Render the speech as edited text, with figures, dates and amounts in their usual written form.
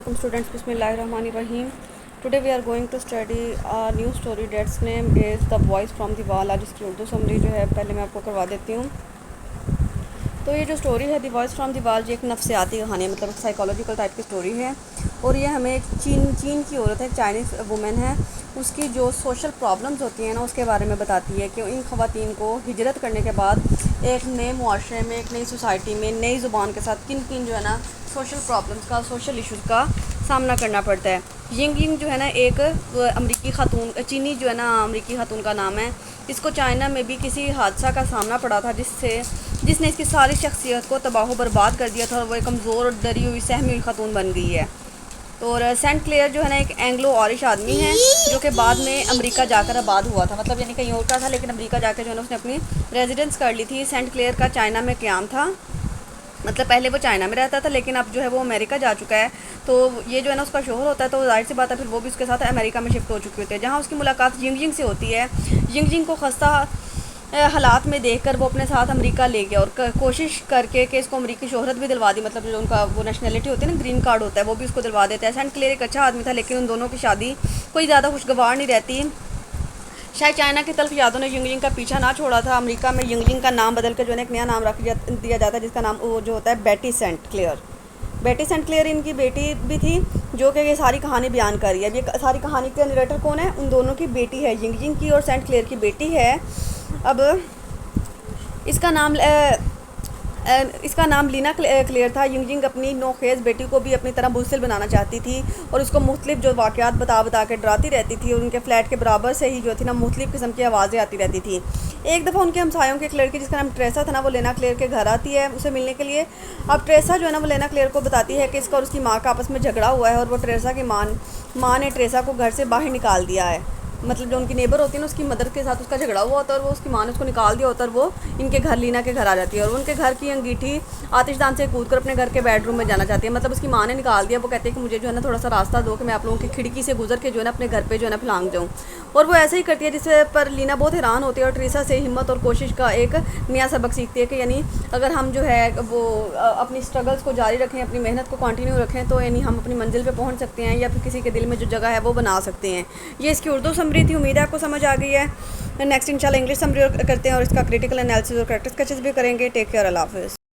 Students, Bismillahirrahmanirrahim. Today we are going to study a new story that's name is The Voice from the Wall। आज इसकी Urdu summary जो है पहले मैं आपको करवा देती हूँ। तो ये जो स्टोरी है the voice from the wall, ये एक नफ्सियाती कहानी है, मतलब साइकोलॉजिकल टाइप की स्टोरी है। और ये हमें चीन की औरत है, चाइनीज़ वुमेन है, उसकी जो सोशल प्रॉब्लम्स होती हैं ना उसके बारे में बताती है कि इन ख़वातीन को हिजरत करने के बाद एक नए मुआशरे में, एक नई सोसाइटी में, नई ज़ुबान के साथ किन किन जो है ना सोशल प्रॉब्लम्स का, सोशल इशूज़ का सामना करना पड़ता है। यिंग जो है ना एक अमरीकी खातून, चीनी जो है ना अमरीकी खातून का नाम है। इसको चाइना में भी किसी हादसा का सामना पड़ा था जिसने इसकी सारी शख्सियत को तबाह बर्बाद कर दिया था और वो एक कमज़ोर और डरी हुई सहमी हुई खातून बन गई है। तो सेंट क्लेयर जो है ना एक एंग्लो ऑरिश आदमी है जो कि बाद में अमेरिका जाकर आबाद हुआ था, मतलब यानी कहीं और का था लेकिन अमेरिका जाकर जो है ना उसने अपनी रेजिडेंस कर ली थी। सेंट क्लेयर का चाइना में क़याम था, मतलब पहले वो चाइना में रहता था लेकिन अब जो है वो अमेरिका जा चुका है। तो ये जो है ना उसका शोहर होता है, तो जाहिर सी बात है फिर वो भी उसके साथ अमेरिका में शिफ्ट हो चुके होते हैं, जहाँ उसकी मुलाकात यिंग से होती है। यिंग को खस्ता हालात में देखकर वो अपने साथ अमेरिका ले गया और कोशिश करके कि इसको अमेरिकी शोहरत भी दिलवा दी, मतलब जो उनका वो नेशनलिटी होती है ना, ग्रीन कार्ड होता है, वो भी उसको दिलवा देता है। सेंट क्लेयर एक अच्छा आदमी था लेकिन उन दोनों की शादी कोई ज़्यादा खुशगवार नहीं रहती। शायद चाइना की तल्फ यादों ने यिंग का पीछा ना छोड़ा था। अमेरिका में यिंग का नाम बदल कर जो है एक नया नाम रख दिया जाता है जिसका नाम वो जो होता है बेटी सेंट क्लेयर। बेटी सेंट क्लेयर इनकी बेटी भी थी जो कि ये सारी कहानी बयान कर रही है। अब ये सारी कहानी का नरेटर कौन है? उन दोनों की बेटी है, यिंग की और सेंट क्लेयर की बेटी है। अब इसका नाम लीना क्लेयर था। यिंग अपनी नौखेज़ बेटी को भी अपनी तरह बुज़दिल बनाना चाहती थी और उसको मुख्तलिफ जो वाक़यात बता के डराती रहती थी और उनके फ्लैट के बराबर से ही जो थी ना मुख्तलिफ किस्म की आवाज़ें आती रहती थी। एक दफ़ा उनके हमसायों की एक लड़की जिसका नाम ट्रेसा था ना, वो लेना क्लेयर के घर आती है उसे मिलने के लिए। अब ट्रेसा जो है ना वो लेना क्लेयर को बताती है कि इसका और उसकी माँ का आपस में झगड़ा हुआ है और वो ट्रेसा की माँ ने ट्रेसा को घर से बाहर निकाल दिया है। मतलब जो उनकी नेबर होती है ना उसकी मदर के साथ उसका झगड़ा हुआ होता है और वो उसकी माँ ने उसको निकाल दिया होता है और वो इनके घर लीना के घर आ जाती है और उनके घर की अंगीठी आतिशदान से कूद कर अपने घर के बेडरूम में जाना चाहती है। मतलब उसकी माँ ने निकाल दिया। वो कहते हैं कि मुझे जो है ना थोड़ा सा रास्ता दो कि मैं आप लोगों की खिड़की से गुजर के जो है ना अपने घर पे जो है ना फलांग जाऊँ। और वो ऐसे ही करती है जिससे पर लीना बहुत हैरान होती है और ट्रीसा से हिम्मत और कोशिश का एक नया सबक सीखती है कि यानी अगर हम जो है वो अपनी स्ट्रगल्स को जारी रखें, अपनी मेहनत को कंटिन्यू रखें तो यानी हम अपनी मंजिल पे पहुंच सकते हैं या फिर किसी के दिल में जो जगह है वो बना सकते हैं। ये इसकी उर्दू समरी थी, उम्मीद है आपको समझ आ गई है। नेक्स्ट इंशाल्लाह इंग्लिश समरी करते हैं और इसका क्रिटिकल एनालिसिस और करैक्टर स्केचेस भी करेंगे। टेक केयर, अल्लाह हाफ़िज़।